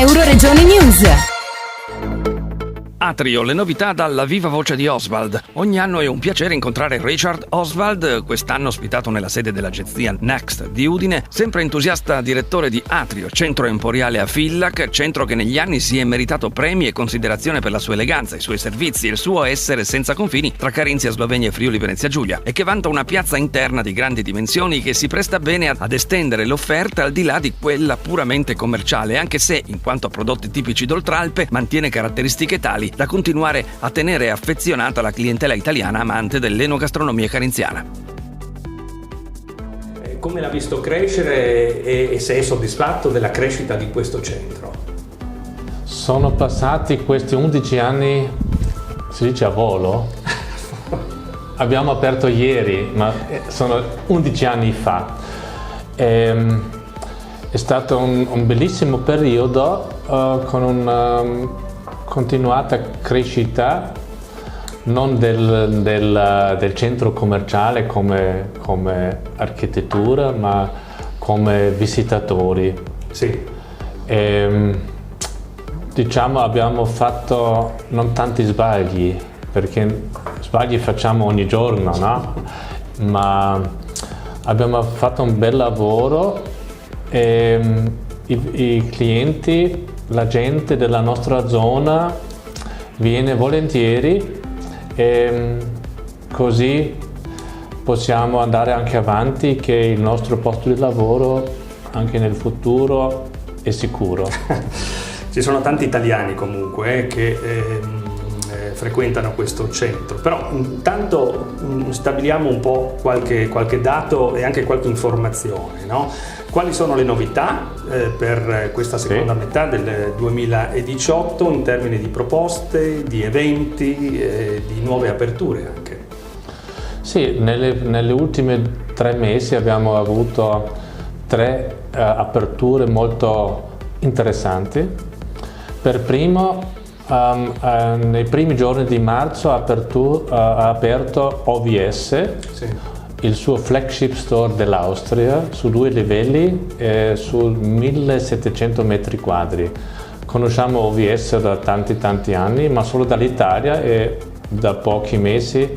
Euroregioni News. Atrio, le novità dalla viva voce di Oswald. Ogni anno è un piacere incontrare Richard Oswald, quest'anno ospitato nella sede dell'agenzia Next di Udine, sempre entusiasta direttore di Atrio, centro emporiale a Fillac, centro che negli anni si è meritato premi e considerazione per la sua eleganza, i suoi servizi e il suo essere senza confini tra Carinzia, Slovenia e Friuli Venezia Giulia, e che vanta una piazza interna di grandi dimensioni che si presta bene ad estendere l'offerta al di là di quella puramente commerciale, anche se, in quanto a prodotti tipici d'Oltralpe, mantiene caratteristiche tali da continuare a tenere affezionata la clientela italiana amante dell'enogastronomia carinziana. Come l'ha visto crescere e se è soddisfatto della crescita di questo centro? Sono passati questi 11 anni, si dice a volo? Abbiamo aperto ieri, ma sono 11 anni fa. È stato un bellissimo periodo con un continuata crescita non del centro commerciale come architettura, ma come visitatori. Sì. Diciamo abbiamo fatto non tanti sbagli, perché sbagli facciamo ogni giorno, no? Ma abbiamo fatto un bel lavoro e i clienti, la gente della nostra zona viene volentieri e così possiamo andare anche avanti, che il nostro posto di lavoro anche nel futuro è sicuro. Ci sono tanti italiani comunque che frequentano questo centro, però intanto stabiliamo un po' qualche dato e anche qualche informazione, no? Quali sono le novità per questa seconda metà del 2018 in termini di proposte, di eventi, di nuove aperture anche? Sì, nelle ultime 3 mesi abbiamo avuto 3 aperture molto interessanti. Per primo, nei primi giorni di marzo ha aperto OVS, sì, il suo flagship store dell'Austria, su 2 livelli su 1700 metri quadri. Conosciamo OVS da tanti anni, ma solo dall'Italia, e da pochi mesi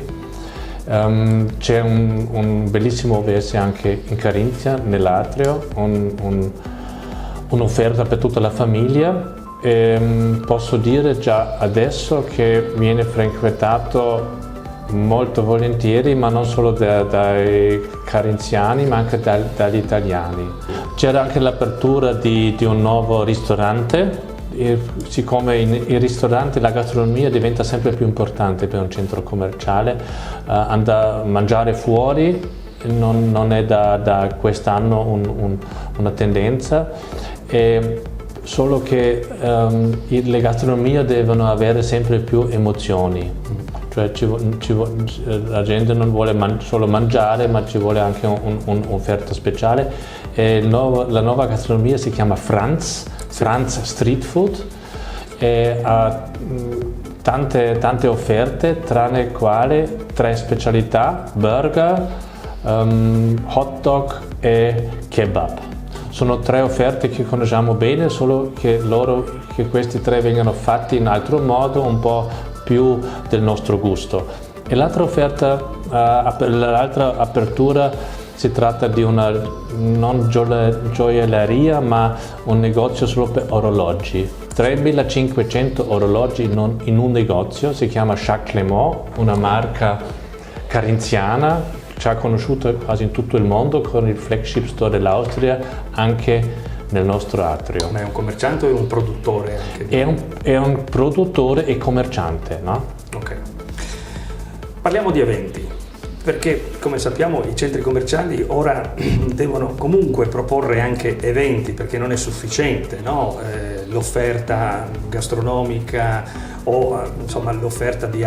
c'è un bellissimo OVS anche in Carinzia, nell'Atrio, un'offerta per tutta la famiglia. Posso dire già adesso che viene frequentato molto volentieri, ma non solo dai carinziani, ma anche dagli italiani. C'era anche l'apertura di un nuovo ristorante, e siccome il ristorante, la gastronomia diventa sempre più importante per un centro commerciale, andare a mangiare fuori non è da quest'anno una tendenza, solo che le gastronomie devono avere sempre più emozioni. Cioè la gente non vuole solo mangiare, ma ci vuole anche un'offerta speciale. La nuova gastronomia si chiama Franz Street Food, e ha tante offerte, tra le quali 3 specialità: burger, hot dog e kebab. Sono 3 offerte che conosciamo bene, solo che questi 3 vengano fatti in altro modo, un po' più del nostro gusto. E l'altra offerta, l'altra apertura, si tratta di una non gioielleria, ma un negozio solo per orologi. 3500 orologi in un negozio, si chiama Jacques Clément, una marca carinziana, ci ha conosciuto quasi in tutto il mondo con il flagship store dell'Austria, anche nel nostro Atrio. Ma è un commerciante o è un produttore anche? È un produttore e commerciante, no? Ok. Parliamo di eventi, perché come sappiamo i centri commerciali ora devono comunque proporre anche eventi, perché non è sufficiente, no? L'offerta gastronomica o insomma l'offerta di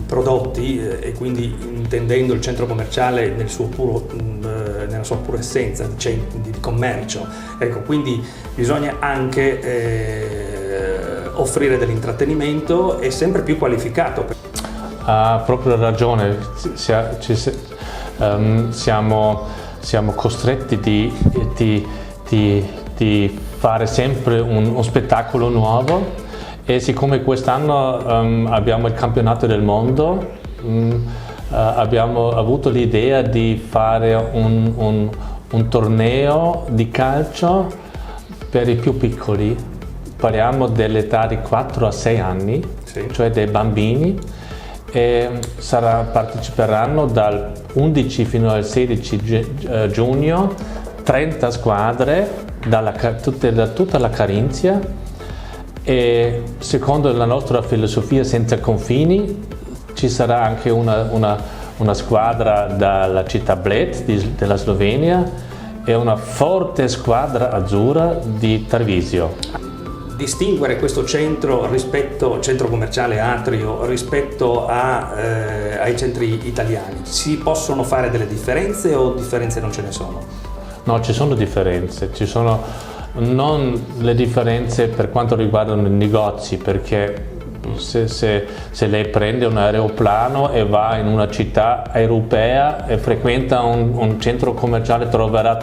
prodotti, e quindi intendendo il centro commerciale nella sua pura essenza di commercio. Ecco, quindi bisogna anche offrire dell'intrattenimento e sempre più qualificato. Ha proprio ragione, siamo costretti di fare sempre un spettacolo nuovo, e siccome quest'anno abbiamo il campionato del mondo, abbiamo avuto l'idea di fare un torneo di calcio per i più piccoli. Parliamo dell'età di 4 a 6 anni, Sì. cioè dei bambini, e parteciperanno dal 11 fino al 16 giugno 30 squadre da tutta la Carinzia, e secondo la nostra filosofia senza confini ci sarà anche una squadra dalla città Bled della Slovenia e una forte squadra azzurra di Treviso. Distinguere questo centro commerciale Atrio rispetto ai centri italiani, si possono fare delle differenze o differenze non ce ne sono? No, ci sono differenze, ci sono non le differenze per quanto riguardano i negozi, perché se lei prende un aeroplano e va in una città europea e frequenta un centro commerciale, troverà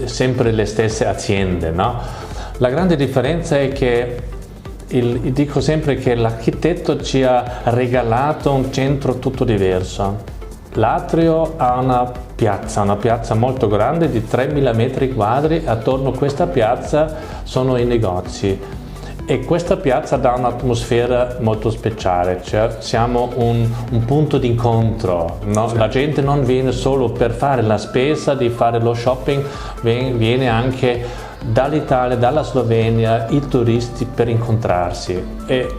sempre le stesse aziende, no? La grande differenza è che dico sempre che l'architetto ci ha regalato un centro tutto diverso. L'Atrio ha una piazza molto grande di 3.000 metri quadri, attorno a questa piazza sono i negozi, e questa piazza dà un'atmosfera molto speciale, cioè siamo un punto di incontro, no? La gente non viene solo per fare la spesa, di fare lo shopping, viene anche dall'Italia, dalla Slovenia, i turisti per incontrarsi, e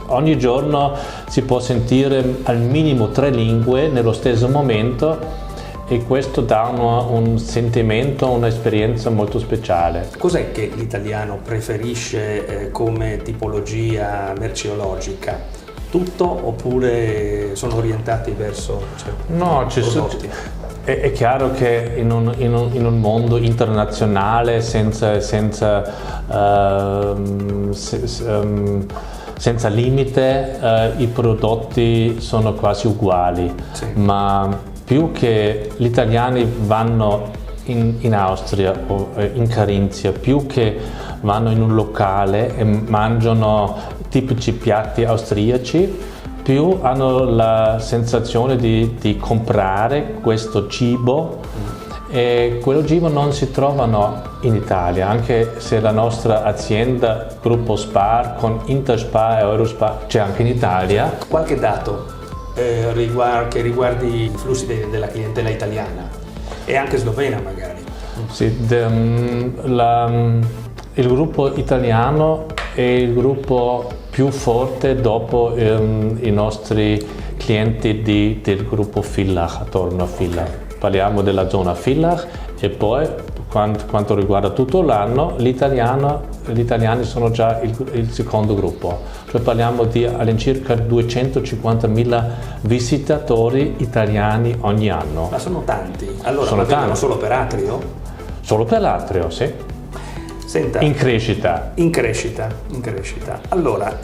ogni giorno si può sentire al minimo 3 lingue nello stesso momento, e questo dà un sentimento, un'esperienza molto speciale. Cos'è che l'italiano preferisce come tipologia merceologica? Tutto, oppure sono orientati verso No, è chiaro che in un mondo internazionale senza limite i prodotti sono quasi uguali, Sì. ma più che gli italiani vanno in Austria o in Carinzia, più che vanno in un locale e mangiano tipici piatti austriaci, più hanno la sensazione di comprare questo cibo, e quello cibo non si trovano in Italia, anche se la nostra azienda Gruppo Spar con Interspar e Eurospar c'è anche in Italia. Qualche dato che riguardi i flussi della clientela italiana e anche slovena magari? Sì, il gruppo italiano è il gruppo più forte dopo i nostri clienti del gruppo Villach, attorno a Villach. Parliamo della zona Villach, e poi quanto riguarda tutto l'anno gli italiani sono già il secondo gruppo, cioè parliamo di all'incirca 250.000 visitatori italiani ogni anno. Ma sono tanti, allora Sono vengono tanti. solo per Atrio? Solo per l'Atrio, sì. Senta, In crescita. in crescita. Allora,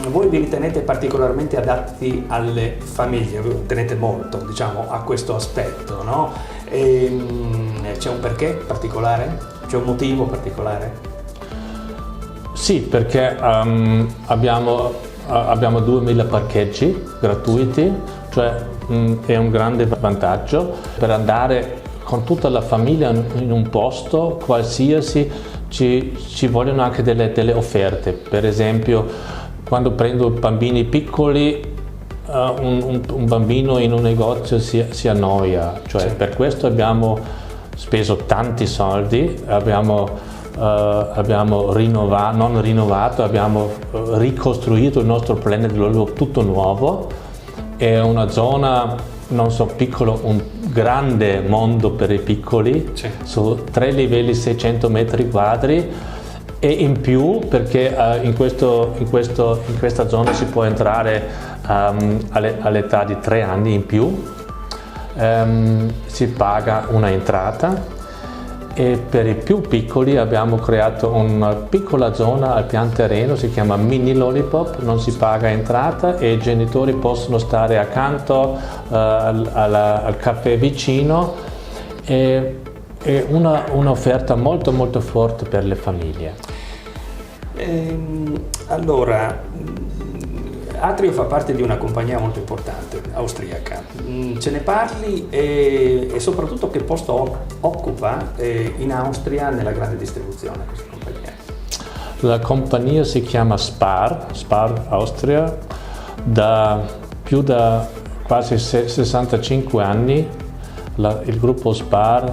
voi vi ritenete particolarmente adatti alle famiglie, voi tenete molto, diciamo, a questo aspetto, no? C'è un perché particolare? C'è un motivo particolare? Sì, perché abbiamo 2.000 parcheggi gratuiti, cioè è un grande vantaggio per andare con tutta la famiglia in un posto qualsiasi. Ci vogliono anche delle offerte, per esempio quando prendo bambini piccoli, un bambino in un negozio si annoia, cioè Sì. Per questo abbiamo speso tanti soldi, abbiamo ricostruito il nostro Planet tutto nuovo. È una zona, non so, piccolo, un grande mondo per i piccoli, Sì. su 3 livelli 600 metri quadri, e in più perché in questa zona si può entrare all'età di 3 anni in più, si paga una entrata, e per i più piccoli abbiamo creato una piccola zona al pian terreno, si chiama Mini Lollipop, non si paga entrata e i genitori possono stare accanto al caffè vicino, e è un'offerta molto molto forte per le famiglie. Allora, Atrio fa parte di una compagnia molto importante, austriaca. Ce ne parli e soprattutto che posto occupa in Austria nella grande distribuzione questa compagnia? La compagnia si chiama Spar Austria, da quasi 65 anni il gruppo Spar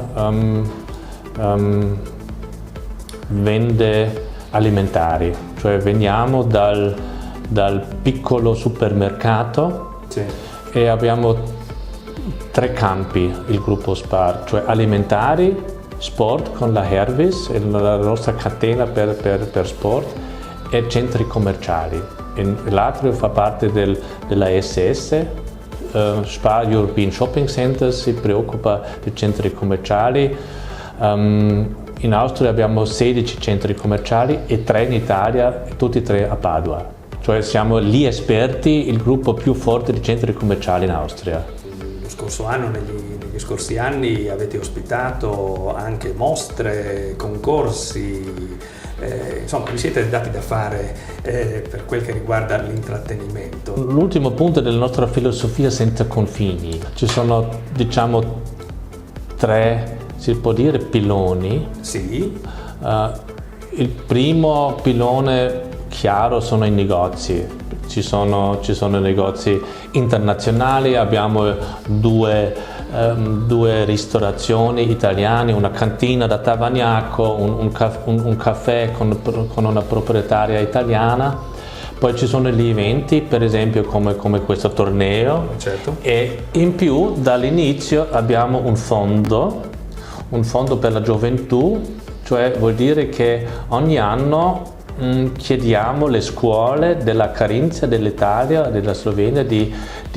vende alimentari, cioè veniamo dal piccolo supermercato, sì, e abbiamo 3 campi il gruppo Spar, cioè alimentari, sport con la Hervis, la nostra catena per sport, e centri commerciali. L'Atrio fa parte della SS, Spar European Shopping Center si preoccupa di centri commerciali. In Austria abbiamo 16 centri commerciali e 3 in Italia, tutti e 3 a Padua. Cioè siamo lì esperti, il gruppo più forte di centri commerciali in Austria. Lo scorso anno, negli scorsi anni, avete ospitato anche mostre, concorsi, insomma vi siete dati da fare per quel che riguarda l'intrattenimento. L'ultimo punto della nostra filosofia senza confini. Ci sono, diciamo, 3, si può dire, piloni. Sì. Il primo pilone chiaro sono i negozi. Ci sono negozi internazionali, abbiamo due ristorazioni italiane, una cantina da Tavagnaco, un caffè con una proprietaria italiana. Poi ci sono gli eventi, per esempio come questo torneo, certo, e in più dall'inizio abbiamo un fondo per la gioventù, cioè vuol dire che ogni anno chiediamo alle scuole della Carinzia, dell'Italia, della Slovenia di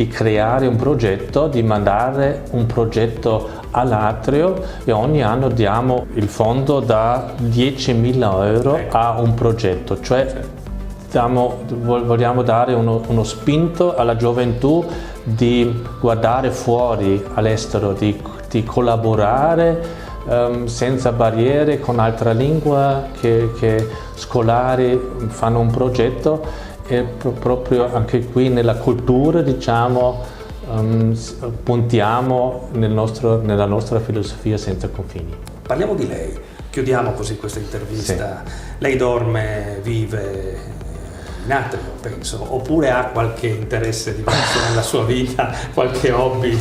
creare un progetto, di mandare un progetto all'Atrio, e ogni anno diamo il fondo da 10.000 euro a un progetto, cioè vogliamo dare uno spinto alla gioventù di guardare fuori all'estero, di collaborare senza barriere con altra lingua, che scolari fanno un progetto, e proprio anche qui nella cultura, diciamo, puntiamo nella nostra filosofia senza confini. Parliamo di lei, chiudiamo così questa intervista. Sì. Lei dorme, vive in Atrio, penso, oppure ha qualche interesse diverso nella sua vita, qualche hobby,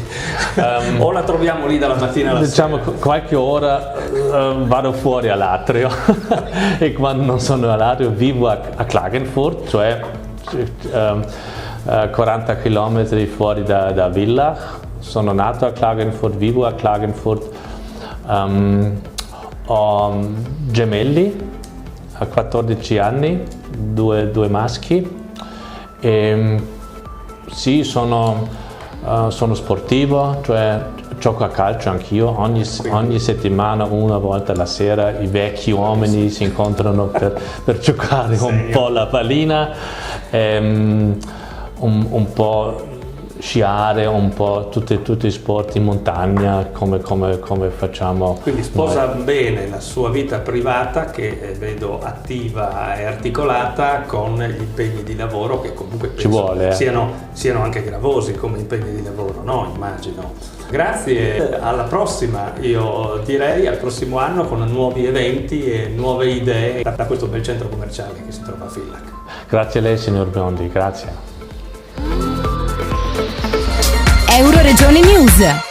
o la troviamo lì dalla mattina alla sera? Diciamo qualche ora vado fuori all'Atrio e quando non sono all'Atrio vivo a Klagenfurt, cioè 40 km fuori da Villach. Sono nato a Klagenfurt, vivo a Klagenfurt, ho gemelli a 14 anni, due maschi, e sì, sono sportivo, cioè gioco a calcio anch'io, ogni settimana, una volta la sera, i vecchi uomini si incontrano per giocare un po' la pallina, un po' sciare, un po' tutti i sport in montagna come facciamo. Quindi sposa bene la sua vita privata, che vedo attiva e articolata, con gli impegni di lavoro che comunque ci vuole, siano anche gravosi come impegni di lavoro, no? Immagino. Grazie, alla prossima, io direi al prossimo anno, con nuovi eventi e nuove idee da questo bel centro commerciale che si trova a Villach. Grazie a lei, signor Biondi, grazie. Euroregione News.